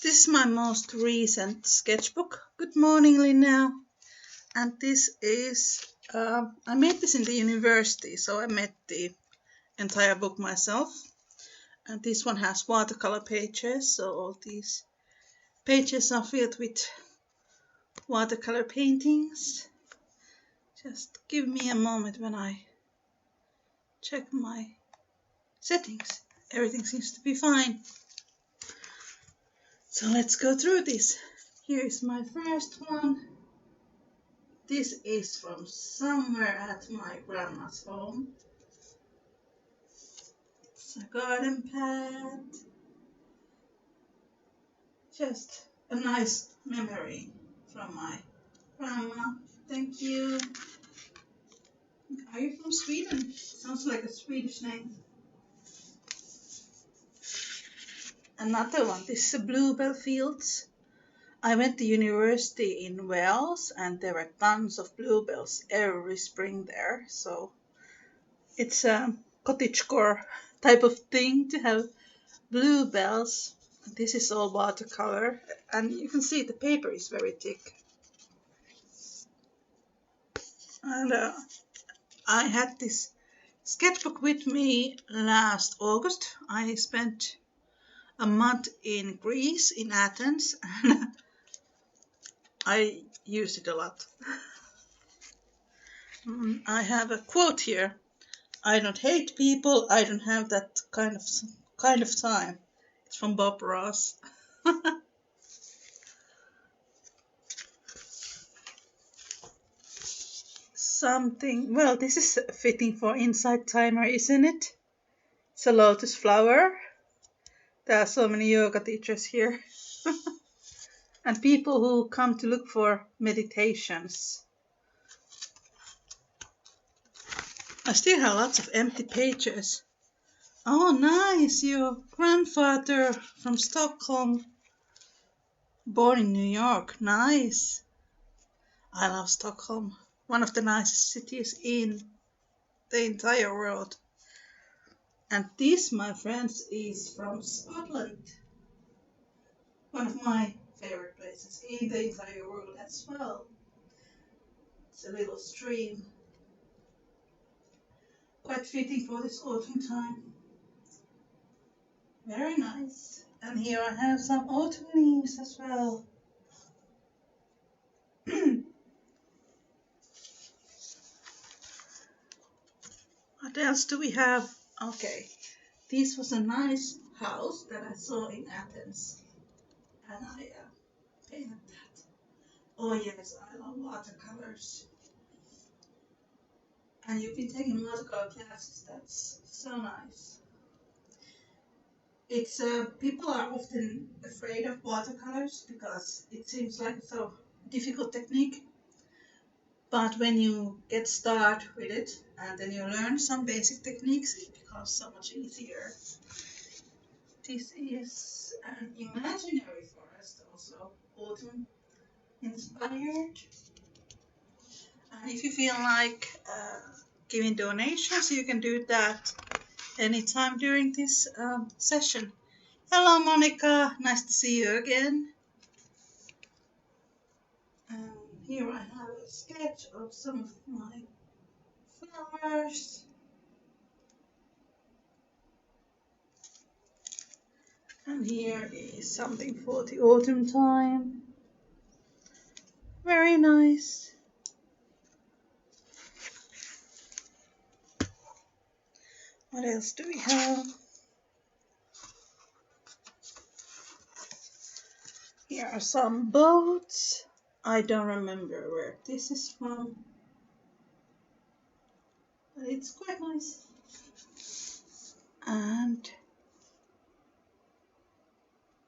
This is my most recent sketchbook. Good morning, Linnea. And this is, I made this in the university, so I made the entire book myself. And this one has watercolor pages, so all these pages are filled with watercolor paintings. Just give me a moment when I check my settings. Everything seems to be fine. So let's go through this. Here is my first one. This is from somewhere at my grandma's home. It's a garden pad. Just a nice memory from my grandma. Thank you. Are you from Sweden? Sounds like a Swedish name. Another one. This is a bluebell fields. I went to university in Wales and there were tons of bluebells every spring there. So it's a cottagecore type of thing to have bluebells. This is all watercolor and you can see the paper is very thick. And I had this sketchbook with me last August. I spent a month in Greece, in Athens, and I used it a lot. I have a quote here. I don't hate people, I don't have that kind of time. It's from Bob Ross. Something, well, this is fitting for Insight Timer, isn't it? It's a lotus flower. There are so many yoga teachers here. And people who come to look for meditations. I still have lots of empty pages. Oh, nice! Your grandfather from Stockholm, born in New York. Nice. I love Stockholm. One of the nicest cities in the entire world. And this, my friends, is from Scotland. One of my favorite places in the entire world as well. It's a little stream. Quite fitting for this autumn time. Very nice. And here I have some autumn leaves as well. What else do we have? Okay, this was a nice house that I saw in Athens. And I painted that. Oh yes, I love watercolors. And you've been taking watercolor classes, that's so nice. It's people are often afraid of watercolors because it seems like a so difficult technique. But when you get started with it and then you learn some basic techniques, it becomes so much easier. This is an imaginary forest, also autumn inspired. And if you feel like giving donations, you can do that anytime during this session. Hello, Monica. Nice to see you again. Here I have a sketch of some of my flowers. And here is something for the autumn time. Very nice. What else do we have? Here are some boats. I don't remember where this is from, but it's quite nice. And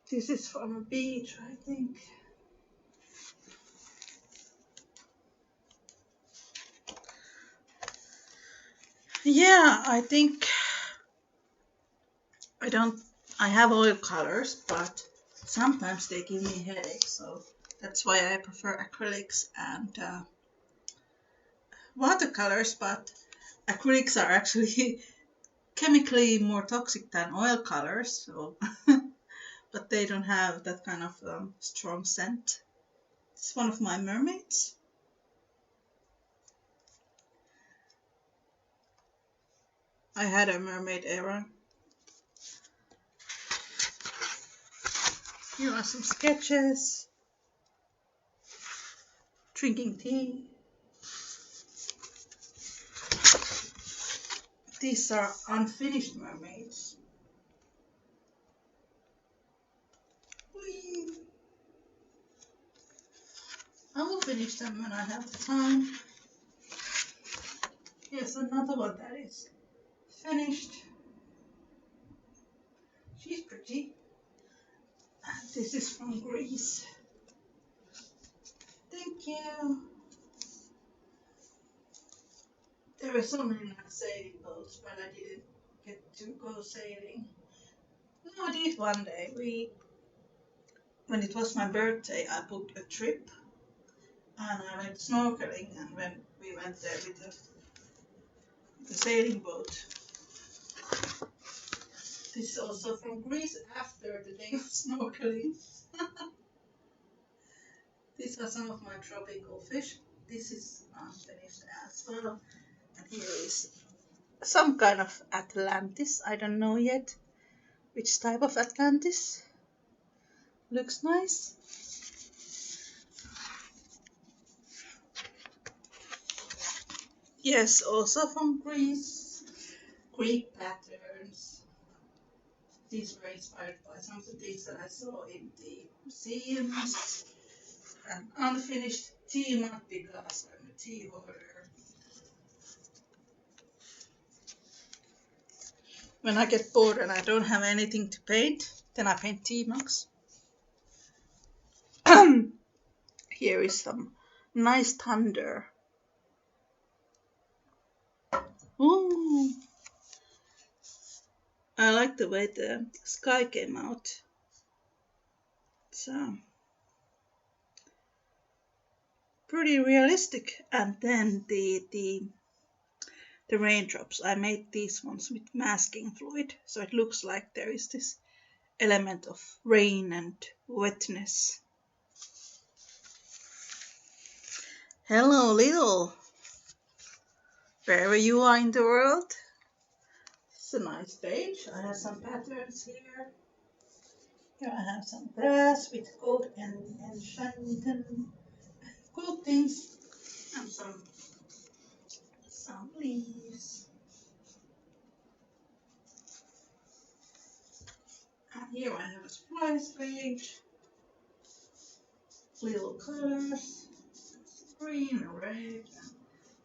this is from a beach, I think. Yeah, I think I have oil colors, but sometimes they give me headaches, so that's why I prefer acrylics and watercolors, but acrylics are actually chemically more toxic than oil colors, so but they don't have that kind of strong scent. It's one of my mermaids. I had a mermaid era. Here are some sketches. Drinking tea. These are unfinished mermaids. Whee! I will finish them when I have the time. Here's another one that is finished. She's pretty. And this is from Greece. Thank you. There were so many nice sailing boats, but I didn't get to go sailing. No, I did one day. When it was my birthday, I booked a trip and I went snorkeling, and when we went there with the sailing boat. This is also from Greece after the day of snorkeling. These are some of my tropical fish. This is unfinished as well. And here is some kind of Atlantis. I don't know yet which type of Atlantis. Looks nice. Yes, also from Greece. Greek patterns. These were inspired by some of the things that I saw in the museums. An unfinished tea mug because I'm a tea hoarder. When I get bored and I don't have anything to paint, then I paint tea mugs. Here is some nice thunder. Ooh. I like the way the sky came out. It's pretty realistic. And then the raindrops. I made these ones with masking fluid, so it looks like there is this element of rain and wetness. Hello, little. Wherever you are in the world. It's a nice page. I have some patterns here. Here I have some grass with gold and enchanted cool things, and some leaves. And here I have a surprise page. Little colors, green, red, and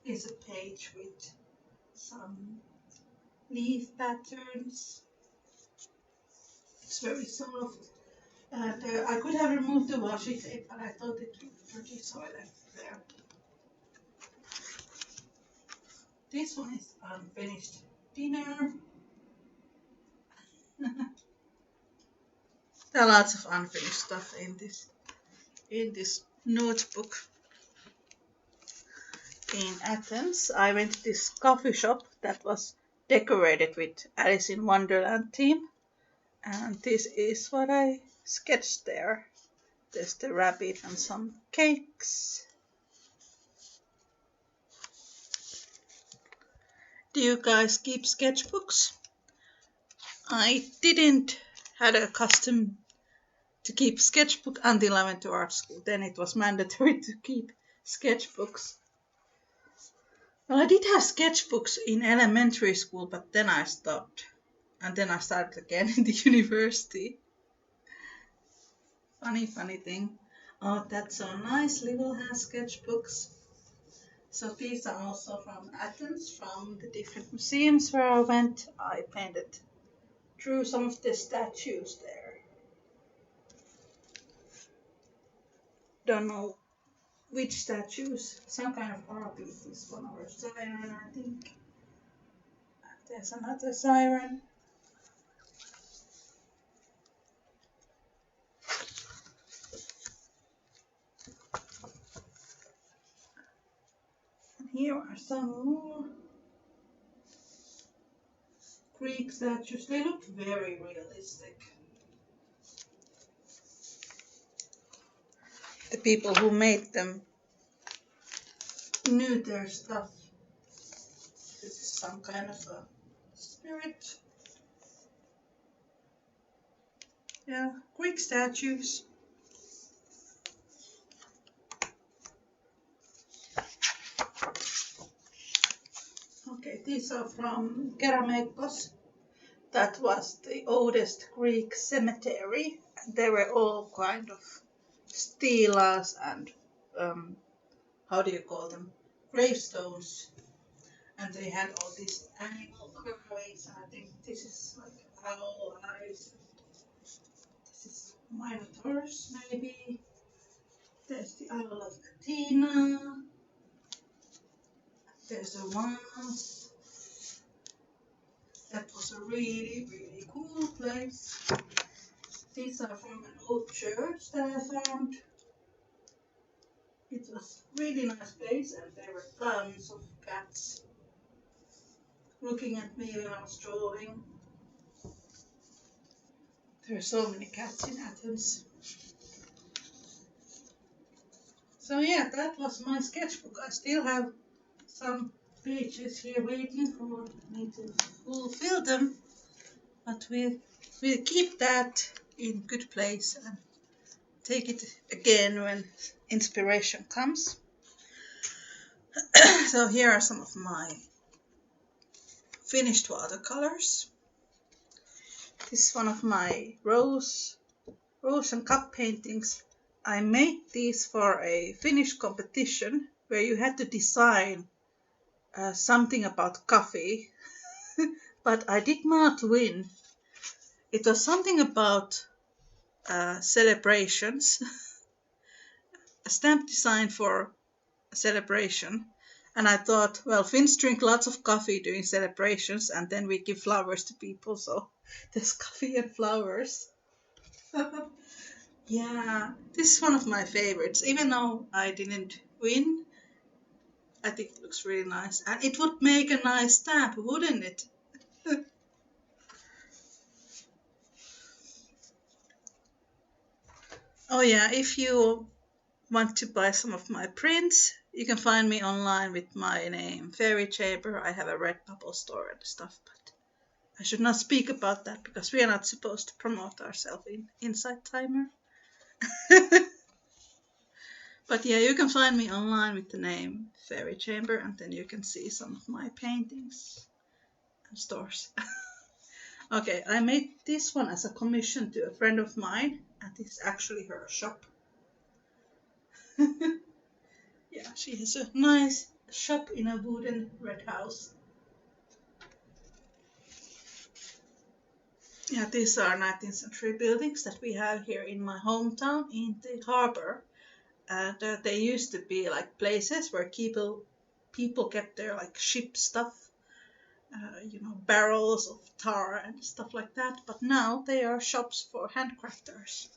here's a page with some leaf patterns. It's very soft. And I could have removed the washi tape, but I thought it looked pretty, so I left it there. This one is unfinished dinner. There are lots of unfinished stuff in this notebook. In Athens, I went to this coffee shop that was decorated with Alice in Wonderland theme, and this is what I sketched there. There's the rabbit and some cakes. Do you guys keep sketchbooks? I didn't had a custom to keep sketchbook until I went to art school. Then it was mandatory to keep sketchbooks. Well, I did have sketchbooks in elementary school, but then I stopped. And then I started again in the university. Funny thing. Oh, that's so nice. Little has sketchbooks. So these are also from Athens, from the different museums where I went. I painted through some of the statues there. Don't know which statues. Some kind of harpy, this one, or siren, I think. There's another siren. And here are some more Greek statues. They look very realistic. the people who made them knew their stuff. This is some kind of a spirit. Yeah, Greek statues. Okay, these are from Keramekos. That was the oldest Greek cemetery. They were all kind of stelas and how do you call them? Gravestones. And they had all these animal carvings. I think this is like owl eyes. This is Minotaurus, maybe. There's the Owl of Athena. There's a vase. That was a really, really cool place. These are from an old church that I found. It was a really nice place, and there were tons of cats looking at me when I was drawing. There are so many cats in Athens. So yeah, that was my sketchbook. I still have some pages here waiting for me to fulfill them, but we'll keep that in good place and take it again when inspiration comes. So here are some of my finished watercolors. This is one of my rose and cup paintings. I made these for a Finnish competition where you had to design something about coffee, but I did not win. It was something about celebrations, a stamp design for a celebration. And I thought, well, Finns drink lots of coffee during celebrations, and then we give flowers to people, so there's coffee and flowers. Yeah, this is one of my favorites. Even though I didn't win, I think it looks really nice. And it would make a nice stamp, wouldn't it? Oh yeah, if you want to buy some of my prints, you can find me online with my name, Fairy Chamber. I have a Redbubble store and stuff, but I should not speak about that because we are not supposed to promote ourselves in Inside Timer. But yeah, you can find me online with the name Fairy Chamber, and then you can see some of my paintings and stores. Okay, I made this one as a commission to a friend of mine, and it's actually her shop. Yeah, she has a nice shop in a wooden red house. Yeah, these are 19th century buildings that we have here in my hometown in the harbor. And they used to be like places where people kept their like ship stuff, barrels of tar and stuff like that. But now they are shops for handcrafters.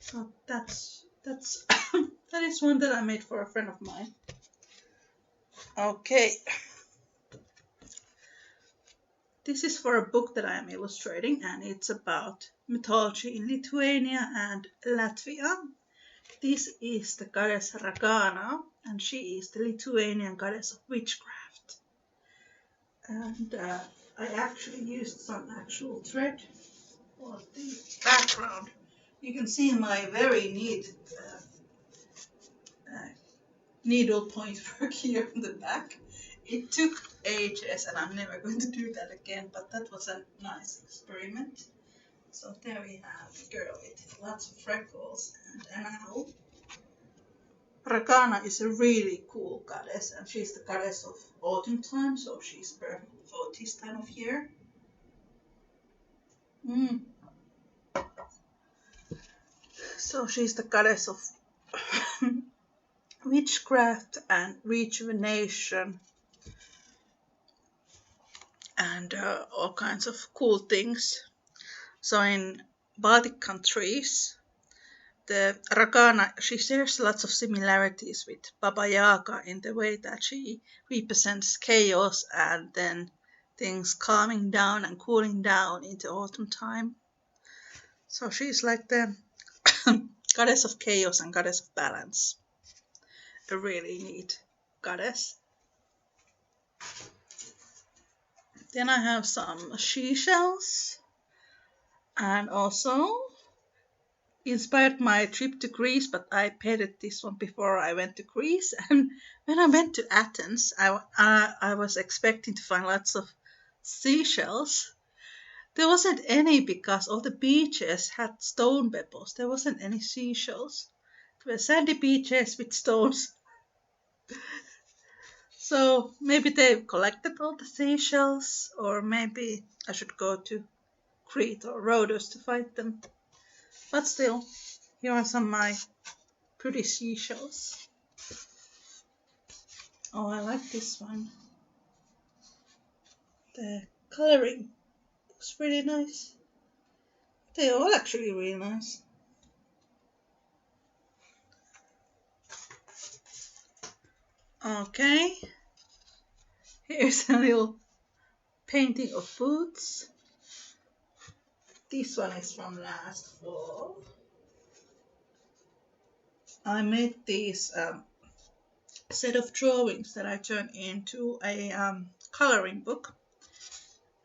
So that's that is one that I made for a friend of mine. Okay. This is for a book that I am illustrating, and it's about mythology in Lithuania and Latvia. This is the goddess Ragana, and she is the Lithuanian goddess of witchcraft. And I actually used some actual thread for the background. You can see my very neat needle point work here on the back. It took ages, and I'm never going to do that again, but that was a nice experiment. So there we have the girl with lots of freckles and an owl. Ragana is a really cool goddess, and she's the goddess of autumn time, so she's perfect for this time of year. So she's the goddess of witchcraft and rejuvenation and all kinds of cool things. So in Baltic countries, the Ragana, she shares lots of similarities with Baba Yaga in the way that she represents chaos and then things calming down and cooling down into autumn time. So she's like the Goddess of Chaos and Goddess of Balance. A really neat goddess. Then I have some seashells, and also inspired my trip to Greece, but I painted this one before I went to Greece. And when I went to Athens, I was expecting to find lots of seashells. There wasn't any because all the beaches had stone pebbles. There wasn't any seashells. There were sandy beaches with stones. So maybe they collected all the seashells, or maybe I should go to Crete or Rhodos to find them. But still, here are some of my pretty seashells. Oh, I like this one. The coloring looks really nice. They're all actually really nice. Okay, here's a little painting of boots. This one is from last fall. I made this set of drawings that I turned into a coloring book,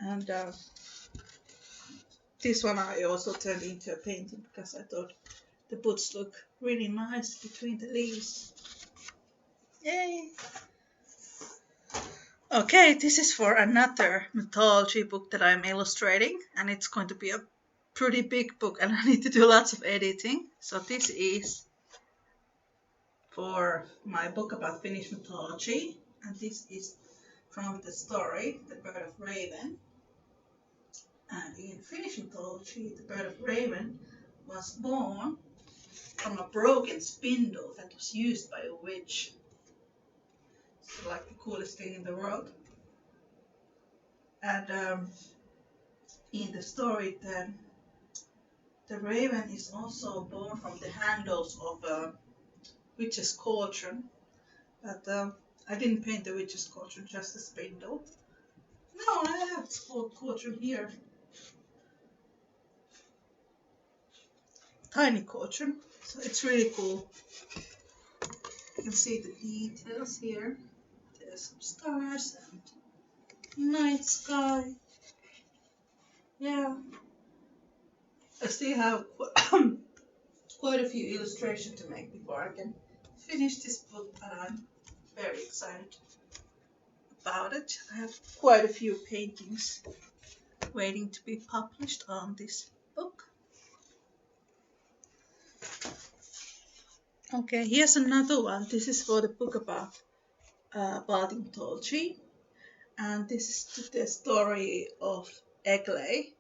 and this one I also turned into a painting because I thought the boots look really nice between the leaves. Yay! Okay, this is for another mythology book that I'm illustrating, and it's going to be a pretty big book, and I need to do lots of editing. So this is for my book about Finnish mythology, and this is from the story The Bird of Raven. And in Finnish mythology, the bird of raven was born from a broken spindle that was used by a witch. It's like the coolest thing in the world. And in the story, the raven is also born from the handles of a witch's cauldron. But I didn't paint the witch's cauldron, just the spindle. No, I have the cauldron here. Tiny cauldron, so it's really cool. You can see the details here. There's some stars and night sky. Yeah. I still have quite a few illustrations to make before I can finish this book, and I'm very excited about it. I have quite a few paintings waiting to be published on this book. Okay, here's another one. This is for the book about Baltic mythology, and this is the story of Eglė.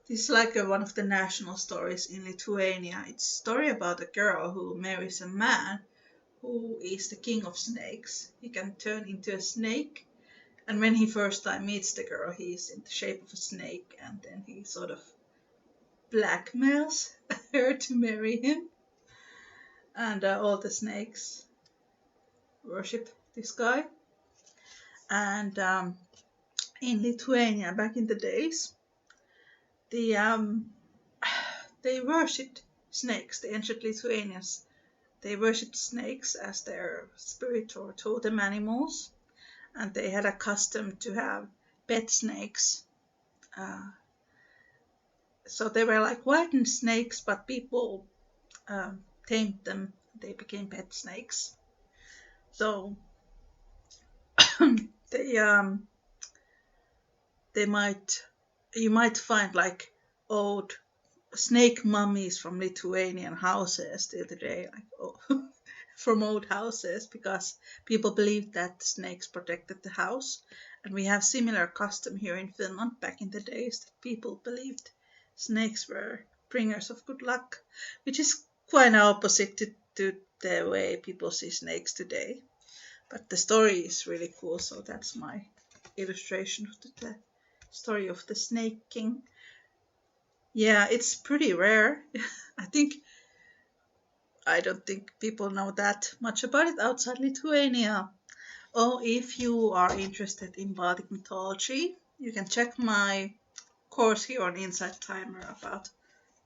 This is like one of the national stories in Lithuania. It's a story about a girl who marries a man who is the king of snakes. He can turn into a snake, and when he first time meets the girl, he is in the shape of a snake, and then he sort of blackmails her to marry him. And all the snakes worship this guy. And in Lithuania, back in the days, they worshipped snakes. The ancient Lithuanians, they worshipped snakes as their spirit or totem animals, and they had a custom to have pet snakes. So they were like wild snakes, but people tamed them. They became pet snakes. So you might find like old snake mummies from Lithuanian houses still today, like from old houses, because people believed that snakes protected the house. And we have similar custom here in Finland back in the days that people believed snakes were bringers of good luck, which is quite opposite to the way people see snakes today. But the story is really cool, so that's my illustration of the story of the Snake King. Yeah, it's pretty rare. I don't think people know that much about it outside Lithuania. Oh, if you are interested in Baltic mythology, you can check my course here on Inside Timer about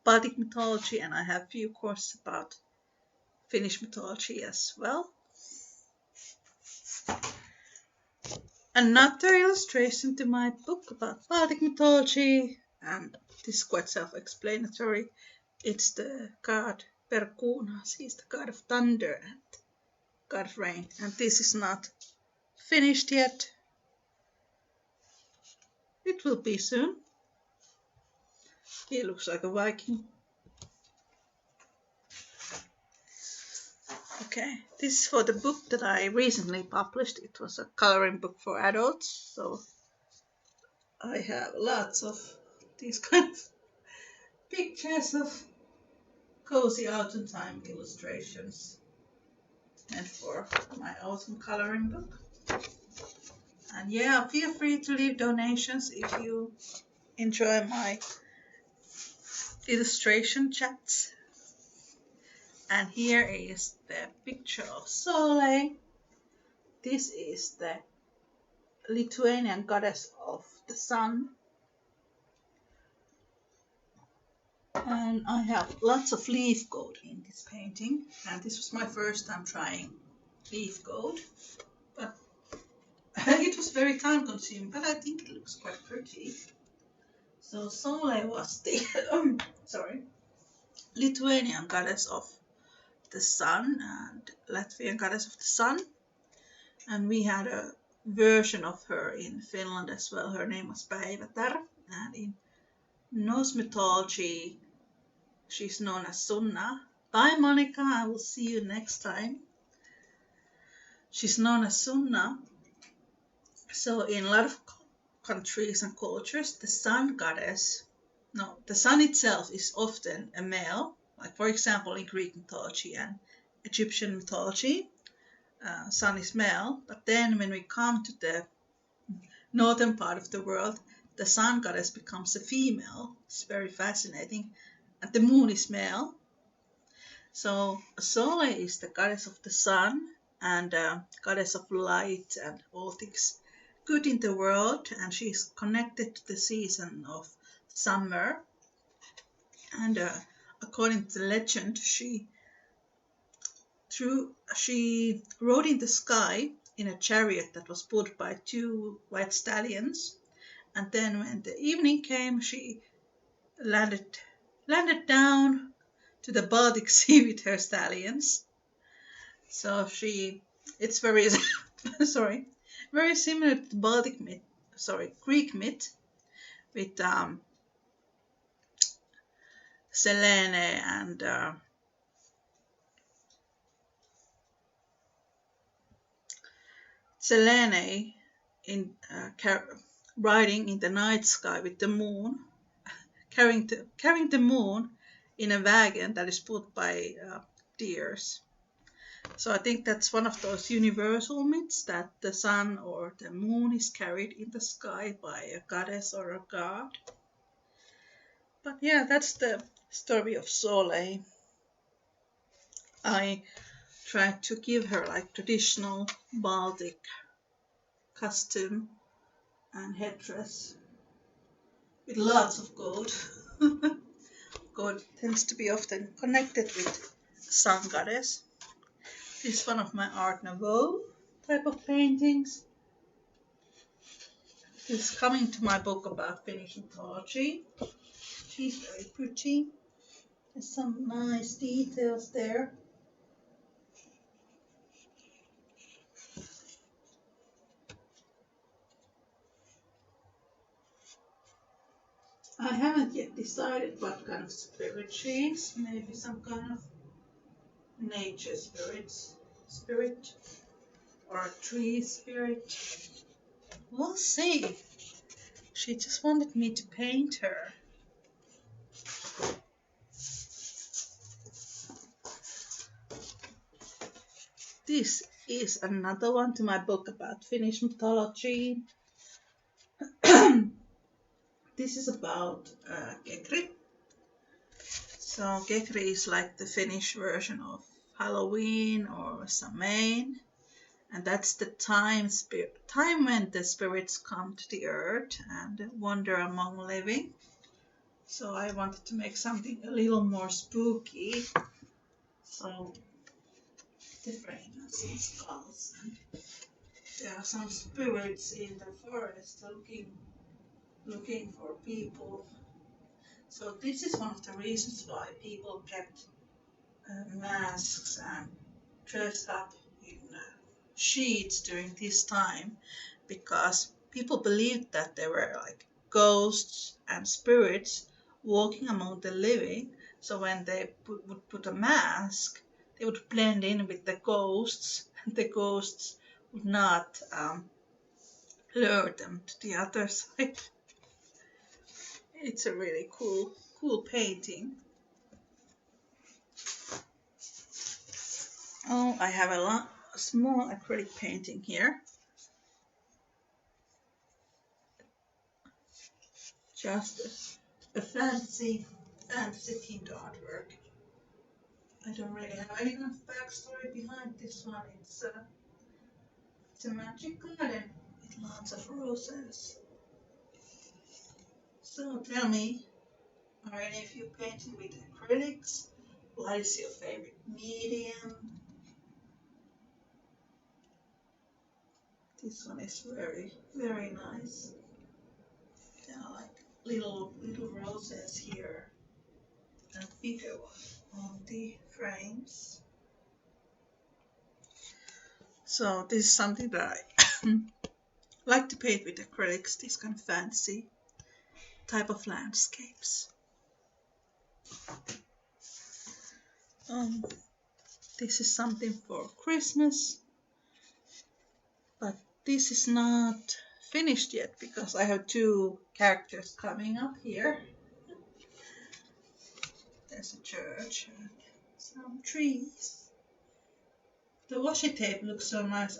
Baltic mythology, and I have a few courses about Finnish mythology as well. Another illustration to my book about Baltic mythology, and this is quite self-explanatory. It's the god Perkunas. He's the god of thunder and god of rain. And this is not finished yet. It will be soon. He looks like a Viking. Okay, this is for the book that I recently published. It was a coloring book for adults, so I have lots of these kind of pictures of cozy autumn time illustrations meant for my autumn coloring book. And yeah, feel free to leave donations if you enjoy my illustration chats. And here is the picture of Soleil. This is the Lithuanian goddess of the sun. And I have lots of leaf gold in this painting. And this was my first time trying leaf gold. But it was very time consuming, but I think it looks quite pretty. So Soleil was the Lithuanian goddess of the sun and Latvian goddess of the sun. And we had a version of her in Finland as well. Her name was Päivätär. And in Norse mythology, she's known as Sunna. Bye, Monica. I will see you next time. She's known as Sunna. So in a lot of countries and cultures, the sun itself is often a male. Like for example, in Greek mythology and Egyptian mythology, sun is male. But then when we come to the northern part of the world, the sun goddess becomes a female. It's very fascinating. And the moon is male. So Soleil is the goddess of the sun and goddess of light and all things good in the world. And she's connected to the season of summer. And according to the legend, she rode in the sky in a chariot that was pulled by 2 white stallions. And then when the evening came, she landed down to the Baltic Sea with her stallions. So it's very very similar to the Baltic myth, Greek myth with Selene and Selene in riding in the night sky with the moon, carrying the moon in a wagon that is pulled by deers. So I think that's one of those universal myths that the sun or the moon is carried in the sky by a goddess or a god. But yeah, that's the story of Soleil. I tried to give her like traditional Baltic costume and headdress with lots of gold. Gold tends to be often connected with sun goddess. This is one of my Art Nouveau type of paintings. This is coming to my book about Finnish mythology. She's very pretty. There's some nice details there. I haven't yet decided what kind of spirit she is. Maybe some kind of nature spirit or a tree spirit. We'll see. She just wanted me to paint her. This is another one to my book about Finnish mythology. This is about Kekri. So Kekri is like the Finnish version of Halloween or Samhain. And that's the time when the spirits come to the earth and wander among living. So I wanted to make something a little more spooky. So the frame has some skulls, and there are some spirits in the forest looking for people. So this is one of the reasons why people kept masks and dressed up in sheets during this time, because people believed that there were like ghosts and spirits walking among the living. So when they would put a mask, they would blend in with the ghosts, and the ghosts would not lure them to the other side. It's a really cool painting. Oh, I have a small acrylic painting here. Just a fancy themed artwork. I don't really have any kind of backstory behind this one. It's a magic garden with lots of roses. So tell me, are any of you painting with acrylics? What is your favorite medium? This one is very nice. There are like little roses here and bigger one on the frames. So this is something that I like to paint with acrylics, this kind of fancy type of landscapes. This is something for Christmas, but this is not finished yet because I have two characters coming up here. There's a church and some trees. The washi tape looks so nice.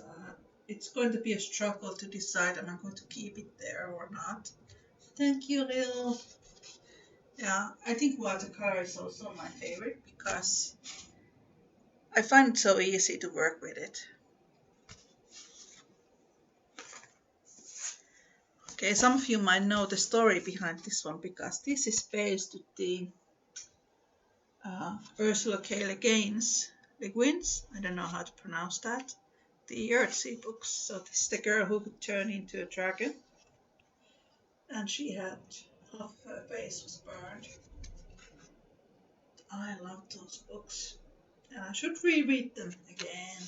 It's going to be a struggle to decide am I going to keep it there or not. Thank you, Lil. Yeah, I think watercolor is also my favorite because I find it so easy to work with it. Okay, some of you might know the story behind this one because this is based on the Ursula K. Le Guin's, I don't know how to pronounce that, the Earthsea books. So this is the girl who could turn into a dragon, and she had half her face was burned. I love those books, and I should reread them again.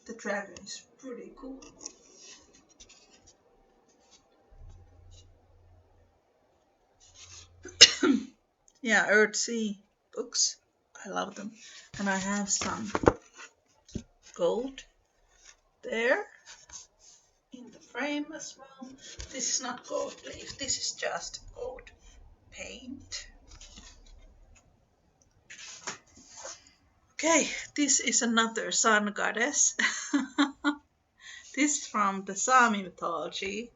The dragon is pretty cool. Yeah, Earthsea books. I love them. And I have some gold there in the frame as well. This is not gold leaf, this is just gold paint. Okay, this is another sun goddess. This is from the Sami mythology,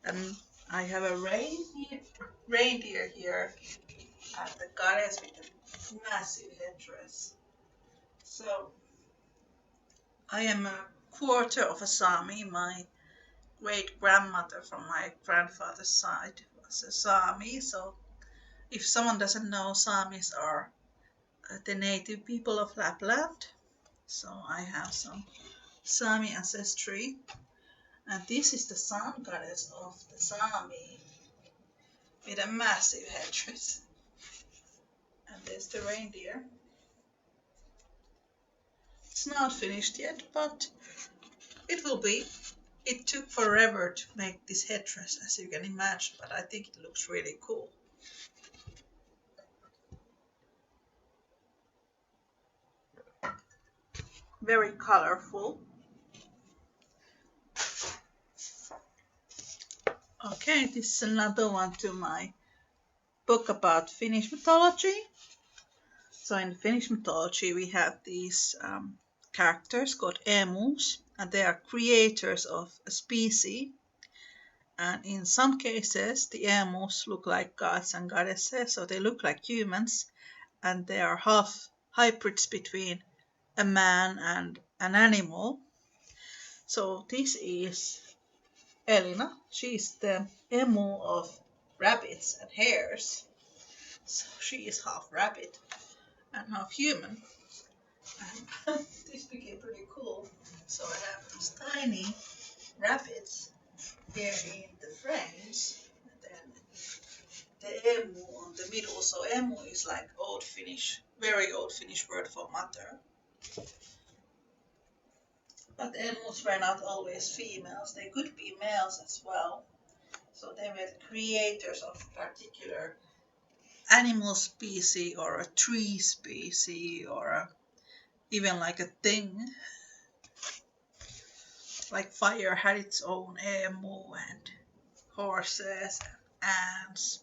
and I have a reindeer here, and the goddess with a massive headdress. So I am a quarter of a Sami. My great grandmother from my grandfather's side was a Sami. So if someone doesn't know, Samis are the native people of Lapland. So I have some Sami ancestry. And this is the sun goddess of the Sami with a massive headdress. And there's the reindeer. It's not finished yet, but it will be. It took forever to make this headdress, as you can imagine, but I think it looks really cool. Very colorful. Okay, this is another one to my book about Finnish mythology. So in Finnish mythology we have these characters called emus, and they are creators of a species. And in some cases the emus look like gods and goddesses, so they look like humans, and they are half hybrids between a man and an animal. So this is Elina. She's the emu of rabbits and hares. So she is half rabbit and half human. And this became pretty cool. So I have these tiny rabbits here in the frames. And then the emu on the middle. So emu is like old Finnish, very old Finnish word for mother. But emus were not always females. They could be males as well. So they were the creators of a particular animal species or a tree species or even like a thing. Like fire had its own emu and horses and ants.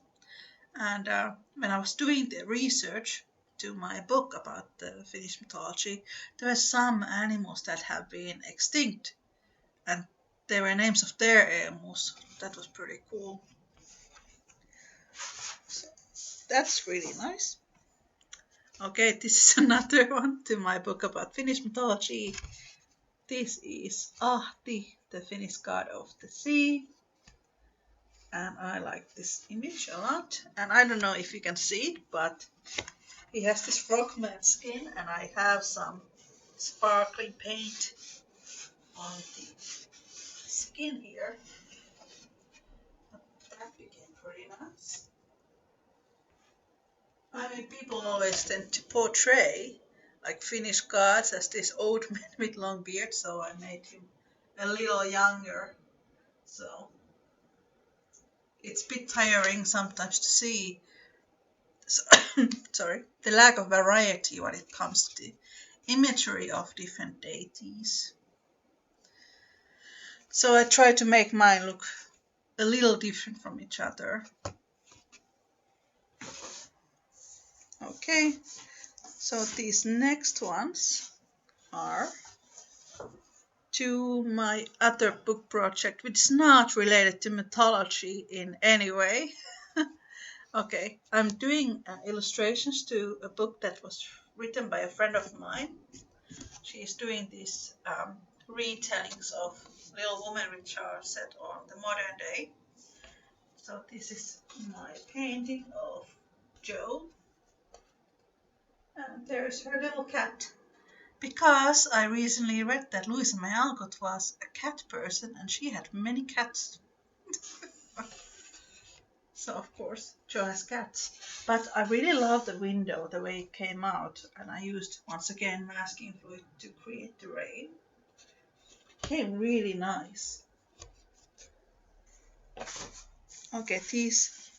And when I was doing the research to my book about the Finnish mythology, there were some animals that have been extinct, and there were names of their emus. That was pretty cool. So that's really nice. Okay, this is another one to my book about Finnish mythology. This is Ahti, the Finnish god of the sea. And I like this image a lot. And I don't know if you can see it, but he has this frogman skin, and I have some sparkling paint on the skin here. That became pretty nice. I mean, people always tend to portray like Finnish gods as this old man with long beard, so I made him a little younger. So it's a bit tiring sometimes to see sorry, the lack of variety when it comes to the imagery of different deities. So I try to make mine look a little different from each other. Okay, so these next ones are to my other book project, which is not related to mythology in any way. Okay, I'm doing illustrations to a book that was written by a friend of mine. She's doing these retellings of Little Women which are set on the modern day. So this is my painting of Jo. And there's her little cat. Because I recently read that Louisa May Alcott was a cat person and she had many cats. So of course Jo has cats. But I really love the window, the way it came out. And I used once again masking fluid to create the rain. It came really nice. Okay, these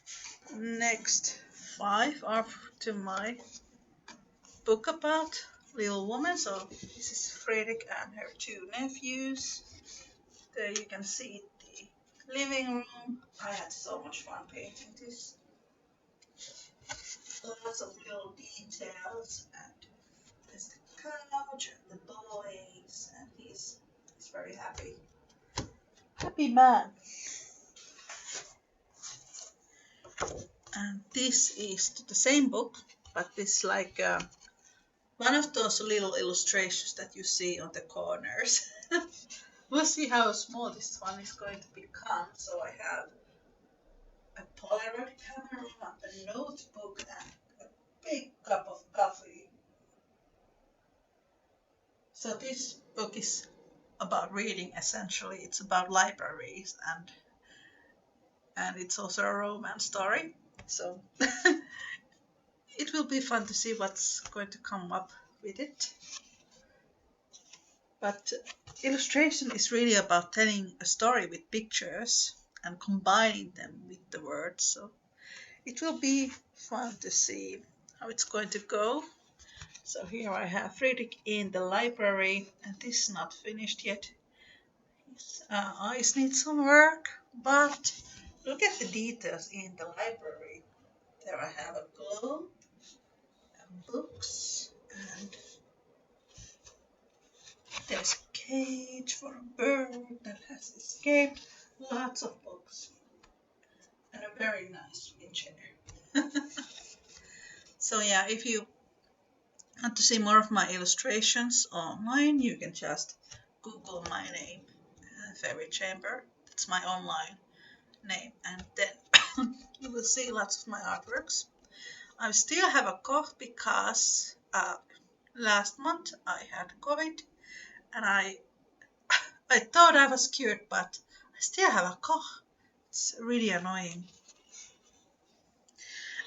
next 5 are to my book about Little Woman. So this is Fredrik and her 2 nephews. There you can see the living room. I had so much fun painting this. Lots of little details, and there's the couch and the boys, and he's very happy. Happy man. And this is the same book, but this is like one of those little illustrations that you see on the corners. We'll see how small this one is going to become. So I have a Polaroid camera, a notebook, and a big cup of coffee. So this book is about reading essentially. It's about libraries, and it's also a romance story. So it will be fun to see what's going to come up with it. But illustration is really about telling a story with pictures and combining them with the words. So it will be fun to see how it's going to go. So here I have Fredrik in the library, and this is not finished yet. His eyes need some work, but look at the details in the library. There I have a globe, and books, and there's a cage for a bird that has escaped. Lots of books, and a very nice chair. So yeah, if you want to see more of my illustrations online, you can just Google my name, Fairy Chamber. That's my online name, and then you will see lots of my artworks. I still have a cough because last month I had COVID, and I thought I was cured, but I still have a cough. It's really annoying.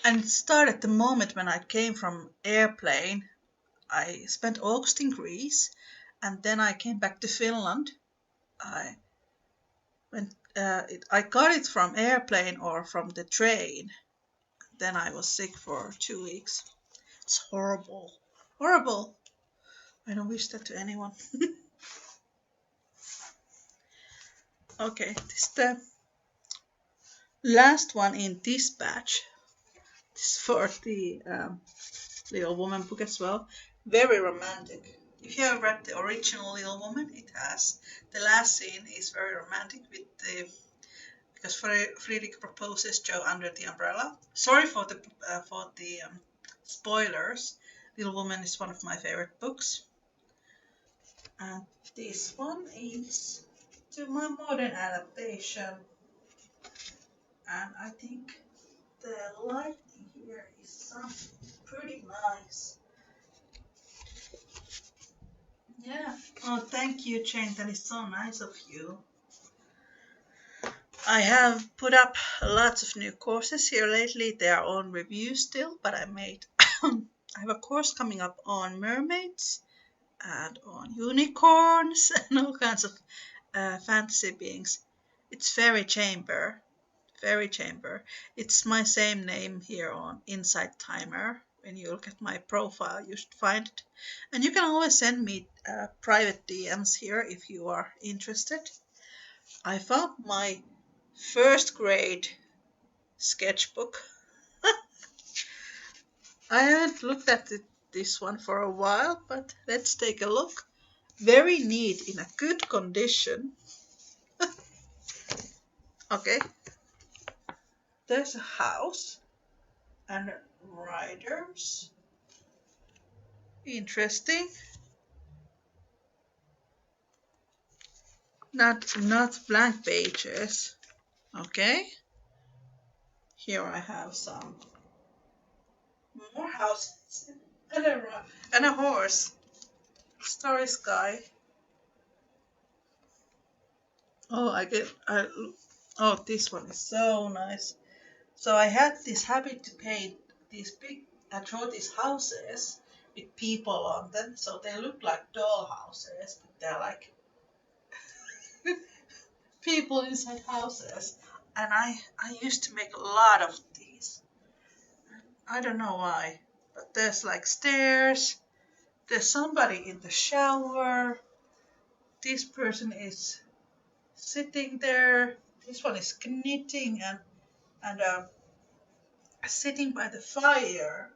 And it started the moment when I came from airplane. I spent August in Greece, and then I came back to Finland. I I got it from airplane or from the train. Then I was sick for 2 weeks. It's horrible, horrible. I don't wish that to anyone. Okay, this is the last one in this batch. This is for the Little Woman book as well. Very romantic. If you have read the original Little Woman, it has the last scene is very romantic with the because Friedrich proposes Joe under the umbrella. Sorry for the spoilers. Little Woman is one of my favorite books, and this one is to my modern adaptation. And I think the lighting here is something pretty nice. Yeah. Oh, thank you, Jane. That is so nice of you. I have put up lots of new courses here lately. They are on review still, but I made I have a course coming up on mermaids and on unicorns and all kinds of fantasy beings. It's Fairy Chamber. Fairy Chamber. It's my same name here on Inside Timer. When you look at my profile, you should find it. And you can always send me private DMs here if you are interested. I found my first grade sketchbook. I haven't looked at this one for a while, but let's take a look. Very neat, in a good condition. Okay. There's a house and riders. Interesting. Not blank pages. Okay. Here I have some more houses and a horse. Starry sky. Oh, oh, this one is so nice. So I had this habit to paint these draw these houses with people on them. So they look like doll houses, but they're like people inside houses. And I used to make a lot of these. I don't know why, but there's like stairs. There's somebody in the shower. This person is sitting there. This one is knitting and sitting by the fire.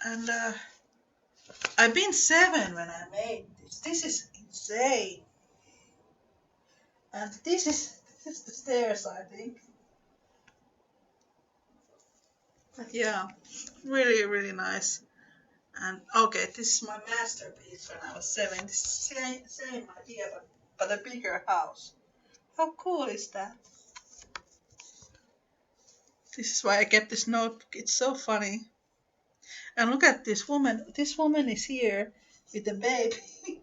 And I've been 7 when I made this. This is insane. And this is the stairs, I think. But yeah, really, really nice. And okay, this is my masterpiece when I was 7. This is same idea, but a bigger house. How cool is that? This is why I kept this notebook. It's so funny. And look at this woman. This woman is here with a baby.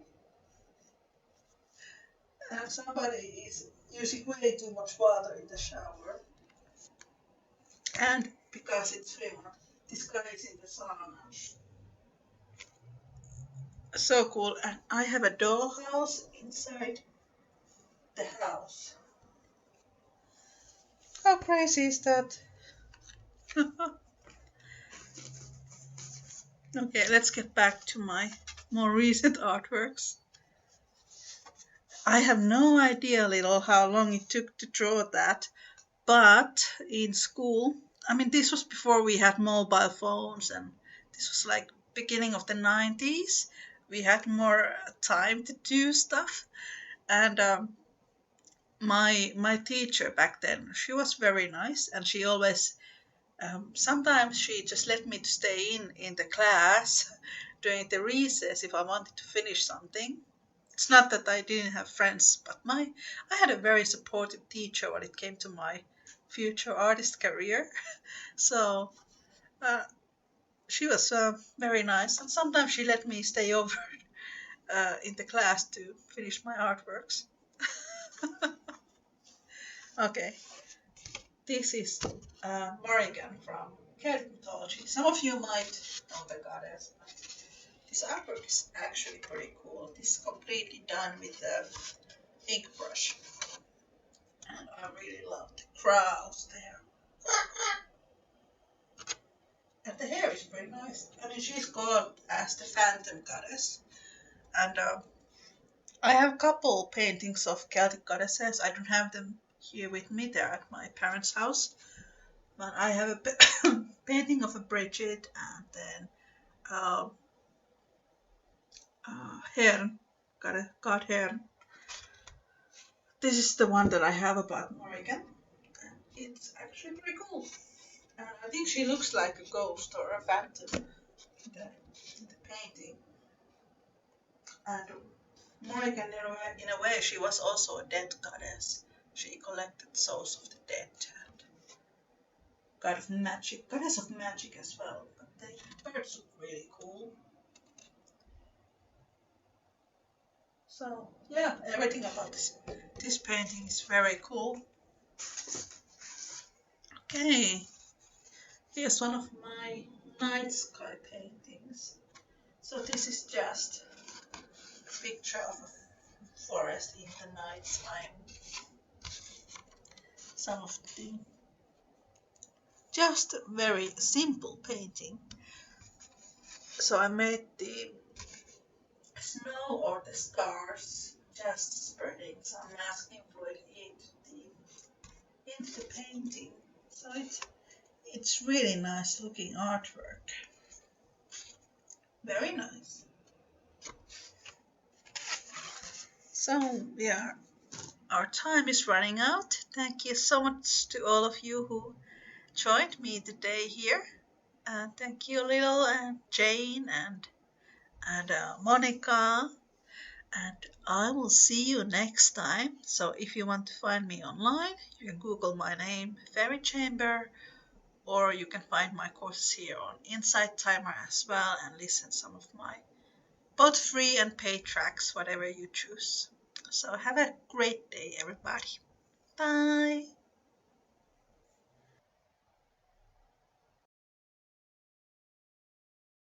And somebody is using way too much water in the shower. And because it's Finland, this guy is in the sauna. So cool. And I have a dollhouse inside the house. How crazy is that? Okay, let's get back to my more recent artworks. I have no idea, little, how long it took to draw that, but in school, I mean, this was before we had mobile phones, and this was like beginning of the 90s. We had more time to do stuff, and my teacher back then, she was very nice, and she always sometimes she just let me to stay in the class during the recess if I wanted to finish something. It's not that I didn't have friends, but I had a very supportive teacher when it came to my future artist career. So she was very nice, and sometimes she let me stay over in the class to finish my artworks. Okay, this is Morrigan from Celtic mythology. Some of you might know the goddess. This artwork is actually pretty cool. This is completely done with a ink brush, and I really love the crows there. And the hair is pretty nice. I mean, she's called as the Phantom Goddess, and I have a couple paintings of Celtic goddesses. I don't have them here with me. They're at my parents' house. But I have a painting of a Bridget and then uh, Hern, God Hern. This is the one that I have about Morrigan. It's actually pretty cool. I think she looks like a ghost or a phantom in the painting. And Morrigan, in a way, she was also a dead goddess. She collected souls of the dead and god of magic, goddess of magic as well. But the birds look really cool. So yeah, everything about this painting is very cool. Okay, here's one of my night sky paintings. So this is just a picture of a forest in the night time. Some of the just very simple painting. So I made the snow or the stars just spreading some masking fluid into the painting. So it's really nice looking artwork. Very nice. So yeah, our time is running out. Thank you so much to all of you who joined me today here. And thank you, Lil and Jane and Monica. And I will see you next time. So if you want to find me online, you can Google my name, Fairy Chamber, or you can find my courses here on Insight Timer as well and listen some of my both free and paid tracks, whatever you choose. So have a great day, everybody. Bye.